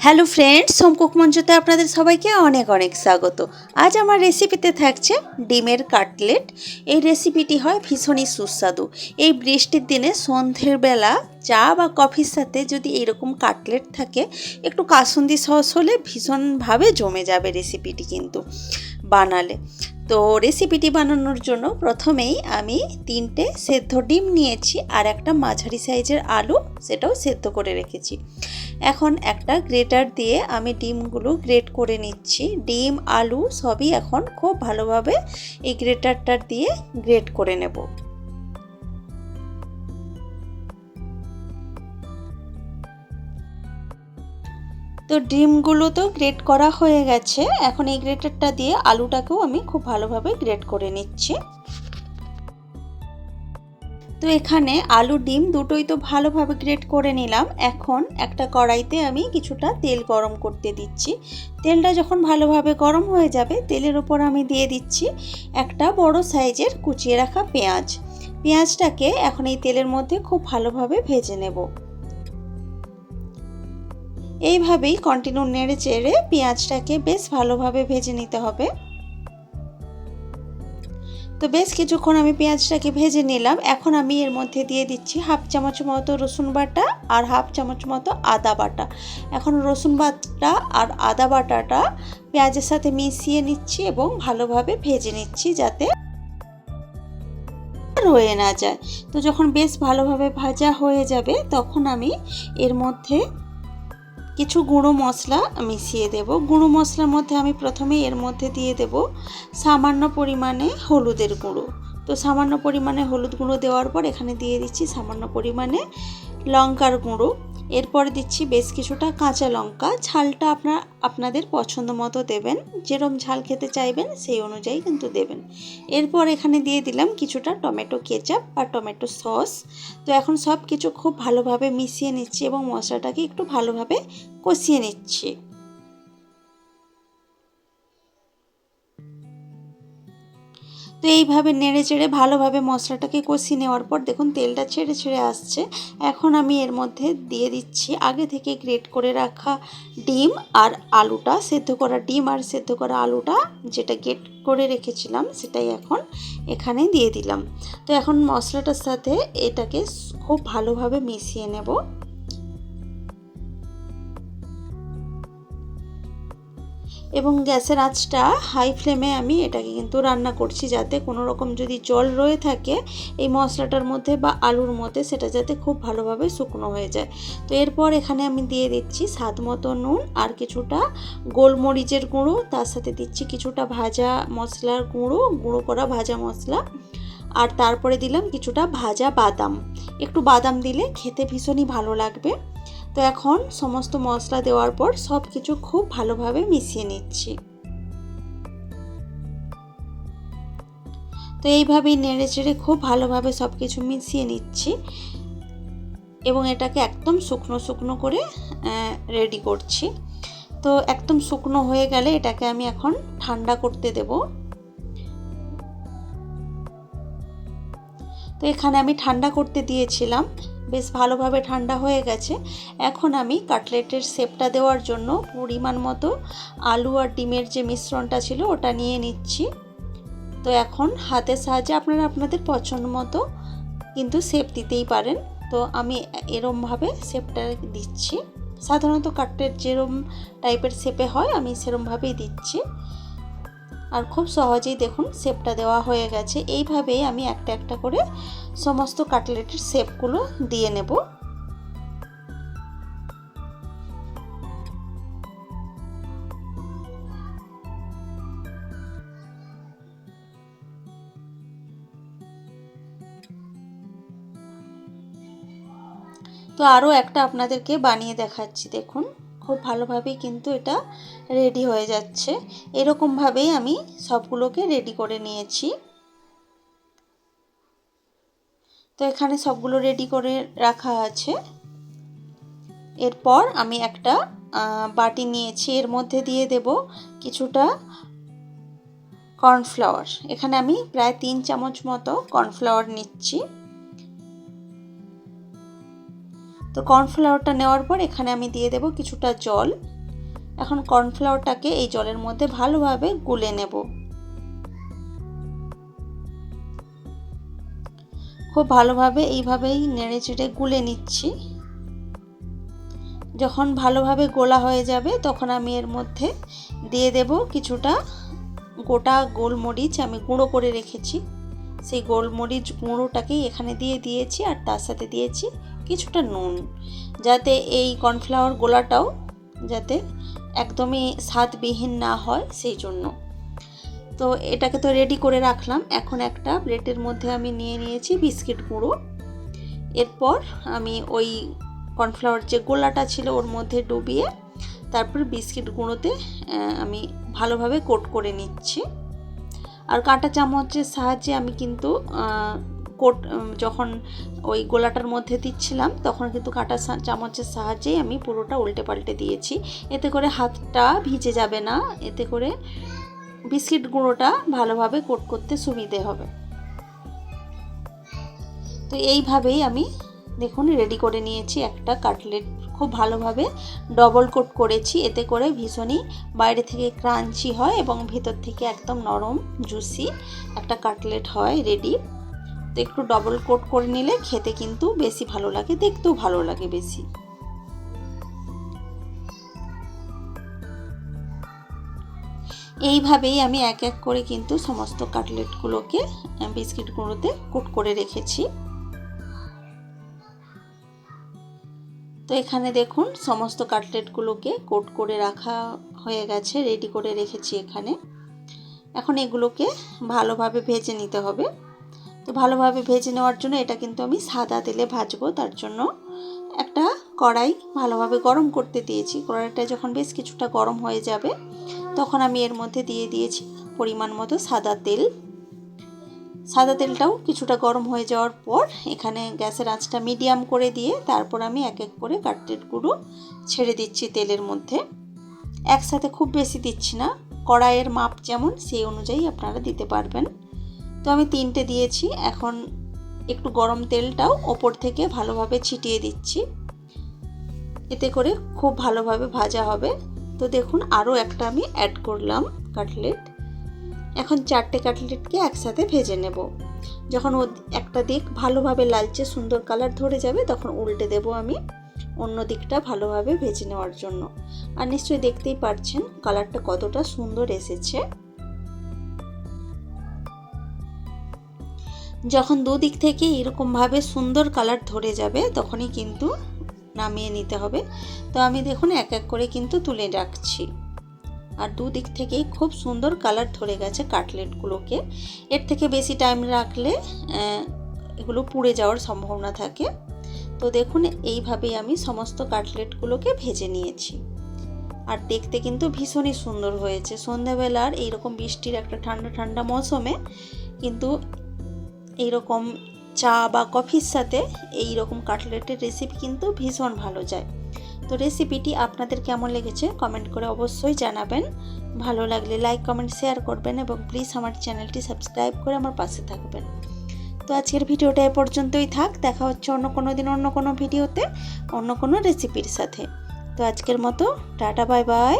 Hello friends, home cook মঞ্চতে আপনাদের সবাইকে অনেক অনেক স্বাগত। আজ আমার রেসিপিতে থাকছে ডিমের কাটলেট। এই রেসিপিটি হয় ভীষণই সুস্বাদু। এই বৃষ্টির দিনে সন্ধ্যের বেলা চা বা কফির সাথে যদি এরকম কাটলেট থাকে, একটু কাসুন্দি সস হলে ভীষণভাবে জমে যাবে রেসিপিটি কিন্তু বানালে। তো রেসিপিটি বানানোর জন্য প্রথমেই আমি 3টে সেদ্ধ ডিম নিয়েছি আর একটা মাঝারি সাইজের আলু, সেটাও সেদ্ধ করে রেখেছি। এখন একটা গ্রেটার দিয়ে আমি ডিমগুলো গ্রেট করে নিচ্ছি। ডিম আলু সবই এখন খুব ভালোভাবে এই গ্রেটারটা দিয়ে গ্রেট করে নেব। তো ডিমগুলো তো গ্রেট করা হয়ে গেছে। এখন এই গ্রেটারটা দিয়ে আলুটাকেও আমি খুব ভালোভাবে গ্রেট করে নিচ্ছি। তো এখানে আলু ডিম দুটোই তো ভালোভাবে গ্রেট করে নিলাম। এখন একটা কড়াইতে আমি কিছুটা তেল গরম করতে দিচ্ছি। তেলটা যখন ভালোভাবে গরম হয়ে যাবে, তেলের ওপর আমি দিয়ে দিচ্ছি একটা বড় সাইজের কুচিয়ে রাখা পেঁয়াজ। পেঁয়াজটাকে এখন এই তেলের মধ্যে খুব ভালোভাবে ভেজে নেব। এইভাবেই কন্টিনিউ নেড়ে চেড়ে পেঁয়াজটাকে বেশ ভালোভাবে ভেজে নিতে হবে। তো বেশ কিছুক্ষণ আমি পেঁয়াজটাকে ভেজে নিলাম। এখন আমি এর মধ্যে দিয়ে দিচ্ছি হাফ চামচ মতো রসুন বাটা আর হাফ চামচ মতো আদা বাটা। এখন রসুন বাটা আর আদা বাটাটা পেঁয়াজের সাথে মিশিয়ে নিচ্ছি এবং ভালোভাবে ভেজে নিচ্ছি যাতে রয়ে না যায়। তো যখন বেশ ভালোভাবে ভাজা হয়ে যাবে, তখন আমি এর মধ্যে কিছু গুঁড়ো মশলা মিশিয়ে দেব। গুঁড়ো মশলার মধ্যে আমি প্রথমে এর মধ্যে দিয়ে দেব সামান্য পরিমাণে হলুদের গুঁড়ো। তো সামান্য পরিমাণে হলুদ গুঁড়ো দেওয়ার পর এখানে দিয়ে দিচ্ছি সামান্য পরিমাণে লঙ্কার গুঁড়ো। এরপর দিচ্ছি বেশ কিছুটা কাঁচা লঙ্কা। ঝালটা আপনাদের পছন্দ মতো দেবেন, যেরকম ঝাল খেতে চাইবেন সেই অনুযায়ী কিন্তু দেবেন। এরপর এখানে দিয়ে দিলাম কিছুটা টমেটো কেচাপ বা টমেটো সস। তো এখন সব কিছু খুব ভালোভাবে মিশিয়ে নিচ্ছি এবং মশলাটাকে একটু ভালোভাবে কষিয়ে নিচ্ছি। তো এইভাবে নেড়ে চেড়ে ভালোভাবে মশলাটাকে কষিয়ে নেওয়ার পর দেখুন তেলটা ছেড়ে ছেড়ে আসছে। এখন আমি এর মধ্যে দিয়ে দিচ্ছি আগে থেকে গ্রেট করে রাখা ডিম আর আলুটা, সেদ্ধ করা ডিম আর সেদ্ধ করা আলুটা যেটা গ্রেট করে রেখেছিলাম সেটাই এখন এখানে দিয়ে দিলাম। তো এখন মশলাটার সাথে এটাকে খুব ভালোভাবে মিশিয়ে নেব। এবং গ্যাসের আঁচটা হাই ফ্লেমে আমি এটাকে কিন্তু রান্না করছি, যাতে কোনো রকম যদি জল রয়ে থাকে এই মশলাটার মধ্যে বা আলুর মধ্যে, সেটা যাতে খুব ভালোভাবে শুকনো হয়ে যায়। তো এরপর এখানে আমি দিয়ে দিচ্ছি স্বাদ মতো নুন আর কিছুটা গোলমরিচের গুঁড়ো, তার সাথে দিচ্ছি কিছুটা ভাজা মশলার গুঁড়ো করা ভাজা মশলা, আর তারপরে দিলাম কিছুটা ভাজা বাদাম। একটু বাদাম দিলে খেতে ভীষণই ভালো লাগবে। তো এখন সমস্ত মশলা দেওয়ার পর সব কিছু খুব ভালোভাবে মিশিয়ে নিচ্ছি। তো এইভাবেই নেড়ে চেড়ে খুব ভালোভাবে সব কিছু মিশিয়ে নিচ্ছি এবং এটাকে একদম শুকনো শুকনো করে রেডি করছি। তো একদম শুকনো হয়ে গেলে এটাকে আমি এখন ঠান্ডা করতে দেব। তো এখানে আমি ঠান্ডা করতে দিয়েছিলাম, বেশ ভালোভাবে ঠান্ডা হয়ে গেছে। এখন আমি কাটলেটের শেপটা দেওয়ার জন্য পরিমাণ মতো আলু আর ডিমের যে মিশ্রণটা ছিল ওটা নিয়ে নিচ্ছি। তো এখন হাতের সাহায্যে আপনারা আপনাদের পছন্দ মতো কিন্তু শেপ দিতেই পারেন। তো আমি এরমভাবে শেপটা দিচ্ছি। সাধারণত কাটলেট যেরম টাইপের শেপে হয় আমি সেরমভাবেই দিচ্ছি। আর খুব সহজেই দেখুন শেপটা দেওয়া হয়ে গেছে। এইভাবেই আমি একটা একটা করে সমস্ত কাটলেটের শেপগুলো দিয়ে নেব। তো আরও একটা আপনাদেরকে বানিয়ে দেখাচ্ছি। দেখুন খুব ভালোভাবেই কিন্তু এটা রেডি হয়ে যাচ্ছে। এরকমভাবেই আমি সবগুলোকে রেডি করে নিয়েছি। তো এখানে সবগুলো রেডি করে রাখা আছে। এরপর আমি একটা বাটি নিয়েছি, এর মধ্যে দিয়ে দেব কিছুটা কর্নফ্লাওয়ার। এখানে আমি প্রায় 3 চামচ মতো কর্নফ্লাওয়ার নিচ্ছি। তো কর্নফ্লাওয়ারটা নেওয়ার পর এখানে আমি দিয়ে দেব কিছুটা জল। এখন কর্নফ্লাওয়ারটাকে এই জলের মধ্যে ভালোভাবে গুলে নেব। খুব ভালোভাবে এইভাবেই নেড়ে চেড়ে গুলে নিচ্ছি। যখন ভালোভাবে গোলা হয়ে যাবে তখন আমি এর মধ্যে দিয়ে দেব কিছুটা গোটা গোলমরিচ আমি গুঁড়ো করে রেখেছি। সেই গোলমরিচ গুঁড়োটাকেই এখানে দিয়ে দিয়েছি আর তার সাথে দিয়েছি কিছুটা নুন, যাতে এই কর্নফ্লাওয়ার গোলাটাও যাতে একদমই স্বাদবিহীন না হয় সেই জন্য। তো এটাকে তো রেডি করে রাখলাম। এখন একটা প্লেটের মধ্যে আমি নিয়ে নিয়েছি বিস্কিট গুঁড়ো। এরপর আমি ওই কর্নফ্লাওয়ার যে গোলাটা ছিল ওর মধ্যে ডুবিয়ে তারপর বিস্কিট গুঁড়োতে আমি ভালোভাবে কোট করে নিচ্ছি। আর কাঁটা চামচের সাহায্যে আমি কিন্তু যখন ওই গোলাটার মধ্যে দিচ্ছিলাম তখন কিন্তু কাঁটা চামচের সাহায্যেই আমি পুরোটা উল্টে পাল্টে দিয়েছি। এতে করে হাতটা ভিজে যাবে না, এতে করে বিস্কিট গুঁড়োটা ভালোভাবে কোট করতে সুবিধে হবে। তো এইভাবেই আমি দেখুন রেডি করে নিয়েছি একটা কাটলেট। খুব ভালোভাবে ডবল কোট করেছি, এতে করে ভীষণই বাইরে থেকে ক্রাঞ্চি হয় এবং ভিতর থেকে একদম নরম জুসি একটা কাটলেট হয় রেডি। তো একটু ডবল কোট করে নিলে খেতে কিন্তু বেশি ভালো লাগে, দেখতেও ভালো লাগে বেশি। এইভাবেই আমি এক এক করে কিন্তু সমস্ত কাটলেটগুলোকে বিস্কিট গুঁড়োতে কোট করে রেখেছি। তো এখানে দেখুন সমস্ত কাটলেটগুলোকে কোট করে রাখা হয়ে গেছে, রেডি করে রেখেছি এখানে। এখন এগুলোকে ভালোভাবে ভেজে নিতে হবে। তো ভালোভাবে ভেজে নেওয়ার জন্য এটা কিন্তু আমি সাদা তেলে ভাজবো, তার জন্য একটা কড়াই ভালোভাবে গরম করতে দিয়েছি। কড়াইটা যখন বেশ কিছুটা গরম হয়ে যাবে তখন আমি এর মধ্যে দিয়ে দিয়েছি পরিমাণ মতো সাদা তেল। সাদা তেলটাও কিছুটা গরম হয়ে যাওয়ার পর এখানে গ্যাসের আঁচটা মিডিয়াম করে দিয়ে তারপর আমি এক এক করে কাটলেটগুলো ছেড়ে দিচ্ছি তেলের মধ্যে। একসাথে খুব বেশি দিচ্ছি না, কড়াইয়ের মাপ যেমন সেই অনুযায়ী আপনারা দিতে পারবেন। তো আমি 3টে দিয়েছি। এখন একটু গরম তেলটাও ওপর থেকে ভালোভাবে ছিটিয়ে দিচ্ছি, এতে করে খুব ভালোভাবে ভাজা হবে। তো দেখুন আরও একটা আমি অ্যাড করলাম কাটলেট। এখন 4টে কাটলেটকে একসাথে ভেজে নেব। যখন একটা দিক ভালোভাবে লালচে সুন্দর কালার ধরে যাবে তখন উল্টে দেব আমি অন্য দিকটা ভালোভাবে ভেজে নেওয়ার জন্য। আর নিশ্চয়ই দেখতেই পাচ্ছেন কালারটা কতটা সুন্দর এসেছে। যখন দুদিক থেকে এরকমভাবে সুন্দর কালার ধরে যাবে তখনই কিন্তু নামিয়ে নিতে হবে। তো আমি দেখুন এক এক করে কিন্তু তুলে রাখছি। আর দুদিক থেকেই খুব সুন্দর কালার ধরে গেছে কাটলেটগুলোকে। এর থেকে বেশি টাইম রাখলে এগুলো পুড়ে যাওয়ার সম্ভাবনা থাকে। তো দেখুন এইভাবেই আমি সমস্ত কাটলেটগুলোকে ভেজে নিয়েছি। আর দেখতে কিন্তু ভীষণই সুন্দর হয়েছে। সন্ধ্যাবেলার এইরকম বৃষ্টির একটা ঠান্ডা ঠান্ডা মৌসুমে কিন্তু এইরকম চা বা কফির সাথে এই রকম কাটলেটের রেসিপি কিন্তু ভীষণ ভালো যায়। তো রেসিপিটি আপনাদের কেমন লেগেছে কমেন্ট করে অবশ্যই জানাবেন। ভালো লাগলে লাইক কমেন্ট শেয়ার করবেন এবং প্লিজ আমার চ্যানেলটি সাবস্ক্রাইব করে আমার পাশে থাকবেন। তো আজকের ভিডিওটা এ পর্যন্তই থাক। দেখা হচ্ছে অন্য কোনো দিন অন্য কোনো ভিডিওতে অন্য কোনো রেসিপির সাথে। তো আজকের মতো টাটা বাই বাই।